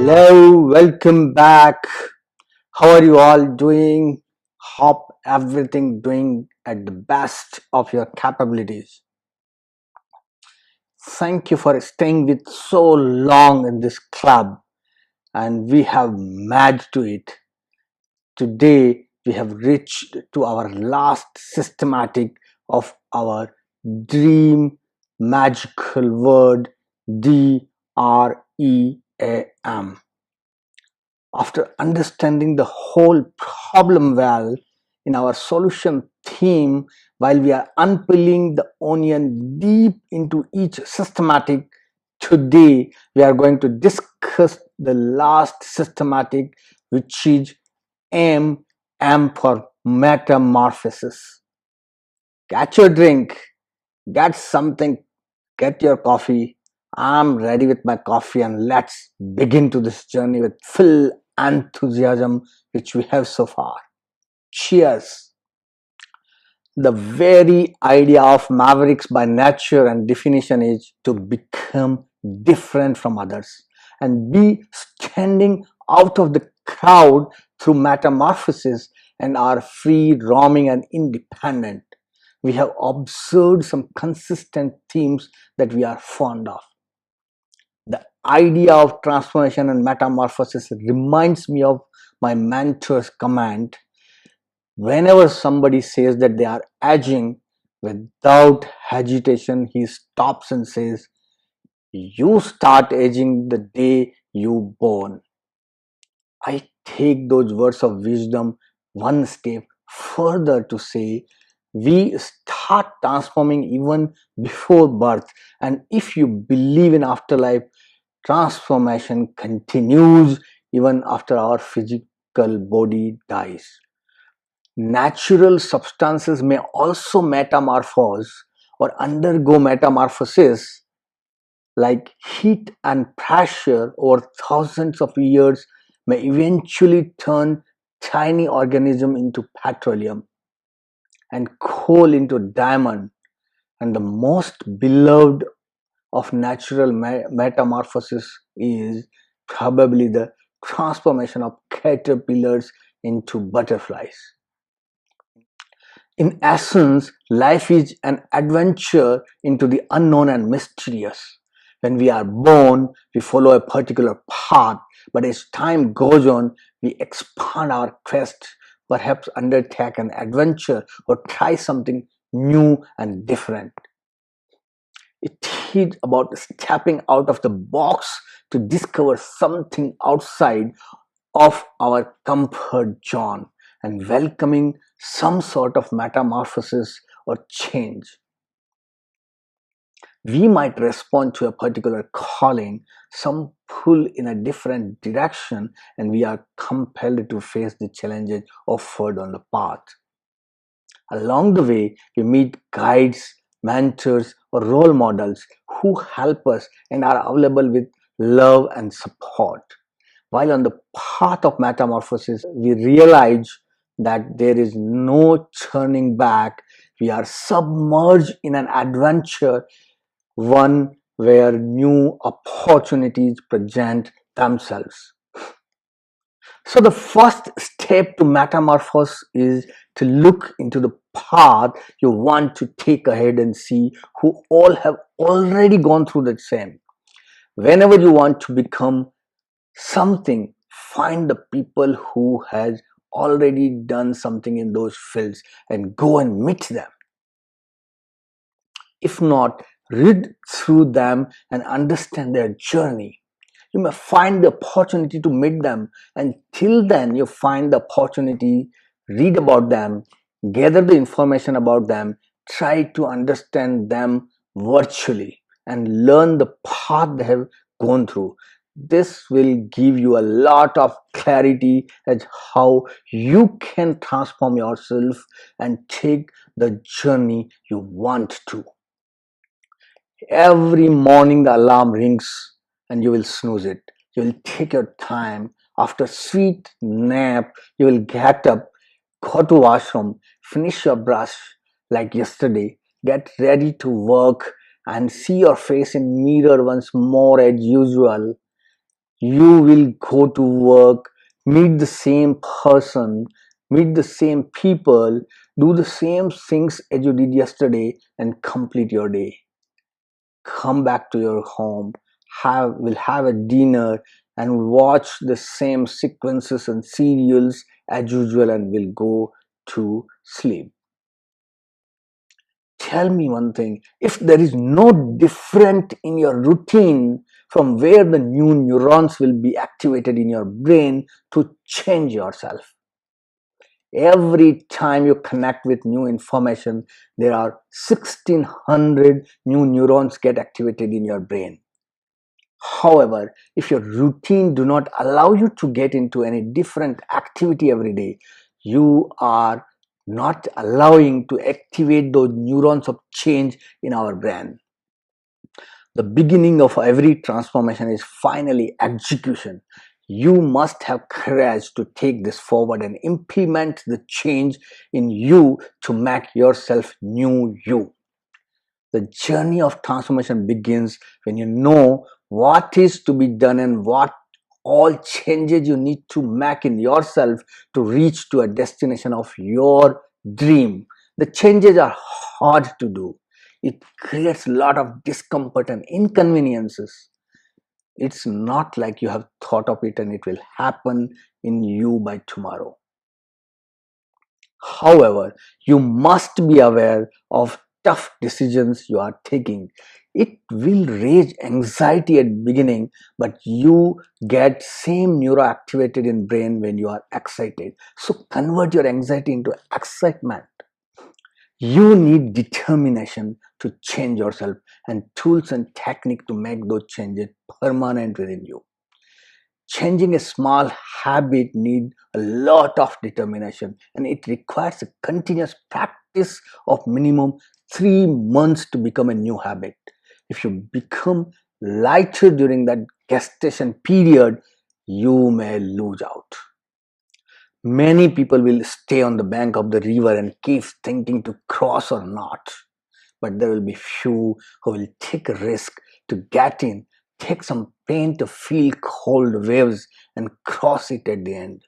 Hello, welcome back. How are you all doing? Hope everything doing at the best of your capabilities. Thank you for staying with so long in this club, and we have mad to it. Today we have reached to our last systematic of our dream magical word DREAM. After understanding the whole problem well in our solution theme, while we are unpeeling the onion deep into each systematic, today we are going to discuss the last systematic, which is M for metamorphosis. Get your drink, get something, get your coffee. I'm ready with my coffee, and let's begin to this journey with full enthusiasm which we have so far. Cheers. The very idea of mavericks by nature and definition is to become different from others and be standing out of the crowd through metamorphosis and are free, roaming, and independent. We have observed some consistent themes that we are fond of. The idea of transformation and metamorphosis reminds me of my mentor's comment. Whenever somebody says that they are aging, without hesitation, he stops and says, "You start aging the day you born." I take those words of wisdom one step further to say, we start transforming even before birth. And if you believe in afterlife, transformation continues even after our physical body dies. Natural substances may also metamorphose or undergo metamorphosis, like heat and pressure over thousands of years may eventually turn tiny organism into petroleum and coal into diamond. And the most beloved of natural metamorphosis is probably the transformation of caterpillars into butterflies. In essence, life is an adventure into the unknown and mysterious. When we are born, we follow a particular path, but as time goes on, we expand our quest, perhaps undertake an adventure or try something new and different. It is about stepping out of the box to discover something outside of our comfort zone and welcoming some sort of metamorphosis or change. We might respond to a particular calling, some pull in a different direction, and we are compelled to face the challenges offered on the path. Along the way, we meet guides, mentors, or role models who help us and are available with love and support. While on the path of metamorphosis, we realize that there is no turning back. We are submerged in an adventure, one where new opportunities present themselves. So the first step to metamorphose is to look into the path you want to take ahead and see who all have already gone through the same. Whenever you want to become something, find the people who has already done something in those fields and go and meet them. If not, read through them and understand their journey. You may find the opportunity to meet them, and till then you find the opportunity, read about them, gather the information about them, try to understand them virtually and learn the path they have gone through. This will give you a lot of clarity as how you can transform yourself and take the journey you want to. Every morning the alarm rings and you will snooze it. You will take your time. After sweet nap, you will get up, go to washroom, finish your brush like yesterday, get ready to work and see your face in mirror once more as usual. You will go to work, meet the same person, meet the same people, do the same things as you did yesterday, and complete your day. Come back to your home, will have a dinner, and watch the same sequences and serials as usual, and will go to sleep. Tell me one thing, if there is no different in your routine from where the new neurons will be activated in your brain to change yourself. Every time you connect with new information, there are 1600 new neurons get activated in your brain. However, if your routine do not allow you to get into any different activity every day, you are not allowing to activate those neurons of change in our brain. The beginning of every transformation is finally execution. You must have courage to take this forward and implement the change in you to make yourself new you. The journey of transformation begins when you know what is to be done and what all changes you need to make in yourself to reach to a destination of your dream. The changes are hard to do. It creates a lot of discomfort and inconveniences. It's not like you have thought of it and it will happen in you by tomorrow. However, you must be aware of tough decisions you are taking. It will raise anxiety at beginning, but you get same neuroactivated in brain when you are excited. So convert your anxiety into excitement. You need determination to change yourself and tools and technique to make those changes permanent within you. Changing a small habit needs a lot of determination, and it requires a continuous practice of minimum 3 months to become a new habit. If you become lighter during that gestation period, you may lose out. Many people will stay on the bank of the river and keep thinking to cross or not, but there will be few who will take a risk to get in, take some pain to feel cold waves, and cross it at the end.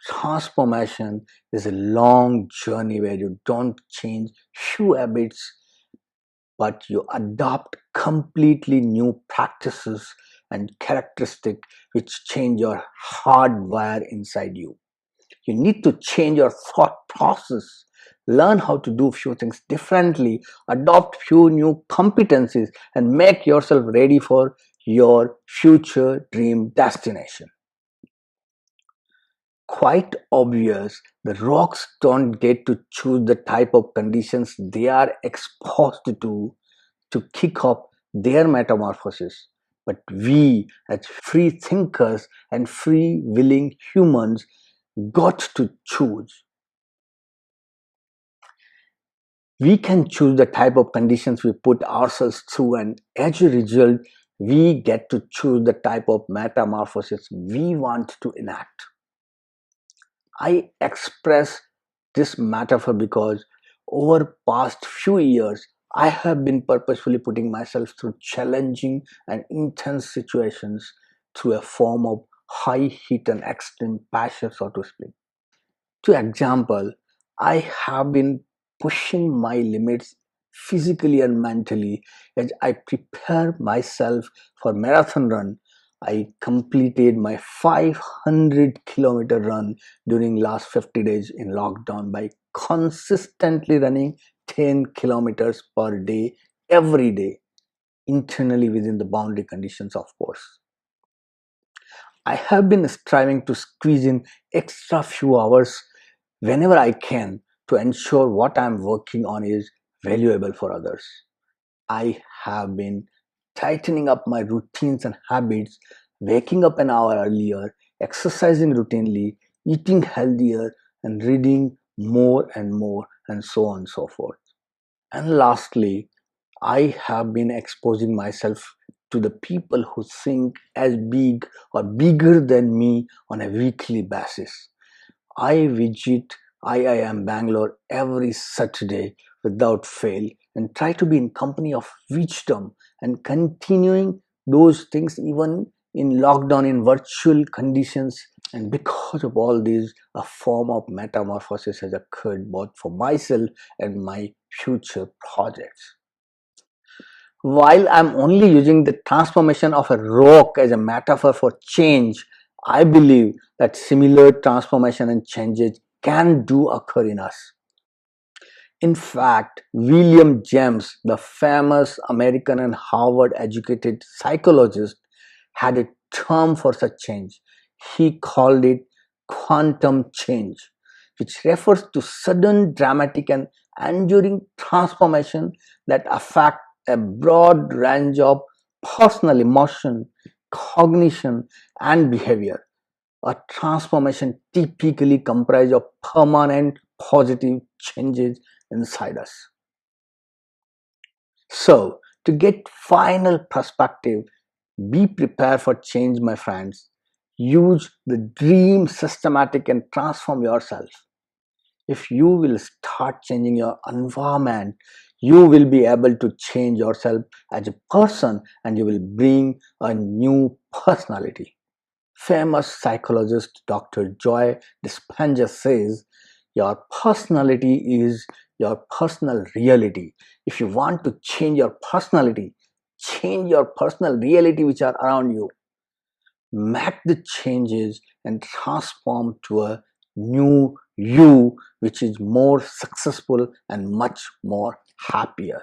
Transformation is a long journey where you don't change few habits, but you adopt completely new practices and characteristics which change your hardwire inside you. You need to change your thought process, learn how to do few things differently, adopt few new competencies, and make yourself ready for your future dream destination. Quite obvious, the rocks don't get to choose the type of conditions they are exposed to kick off their metamorphosis. But we, as free thinkers and free willing humans, got to choose. We can choose the type of conditions we put ourselves through, and as a result, we get to choose the type of metamorphosis we want to enact. I express this metaphor because over past few years, I have been purposefully putting myself through challenging and intense situations through a form of high heat and extreme passion, so to speak. To example, I have been pushing my limits physically and mentally as I prepare myself for marathon run. I completed my 500-kilometer run during last 50 days in lockdown by consistently running 10 kilometers per day every day, internally within the boundary conditions, of course. I have been striving to squeeze in extra few hours whenever I can to ensure what I'm working on is valuable for others. I have been tightening up my routines and habits, waking up an hour earlier, exercising routinely, eating healthier, and reading more and more, and so on and so forth. And lastly, I have been exposing myself to the people who think as big or bigger than me on a weekly basis. I visit IIM Bangalore every Saturday without fail and try to be in company of wisdom and continuing those things even in lockdown in virtual conditions, and because of all these, a form of metamorphosis has occurred both for myself and my future projects. While I'm only using the transformation of a rock as a metaphor for change, I believe that similar transformation and changes can do occur in us. In fact, William James, the famous American and Harvard educated psychologist, had a term for such change. He called it quantum change, which refers to sudden, dramatic, and enduring transformation that affect a broad range of personal emotion, cognition, and behavior. A transformation typically comprises of permanent positive changes inside us. So, to get final perspective, be prepared for change, my friends. Use the dream systematic and transform yourself. If you will start changing your environment, you will be able to change yourself as a person and you will bring a new personality. Famous psychologist Dr. Joy Dispenza says, your personality is your personal reality. If you want to change your personality, change your personal reality which are around you. Make the changes and transform to a new you which is more successful and much more happier.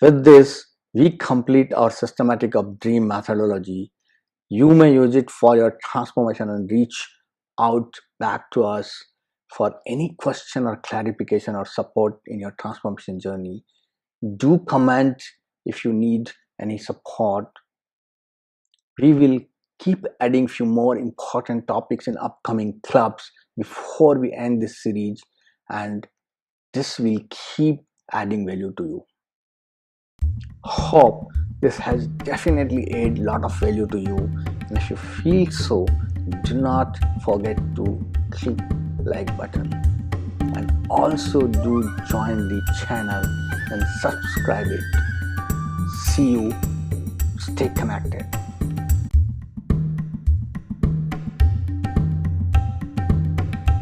With this, we complete our systematic of dream methodology. You may use it for your transformation and reach out back to us for any question or clarification or support in your transformation journey. Do comment if you need any support. We will keep adding few more important topics in upcoming clubs before we end this series, and this will keep adding value to you. Hope this has definitely added a lot of value to you, and if you feel so, do not forget to click like button and also do join the channel and subscribe it. See you. Stay connected.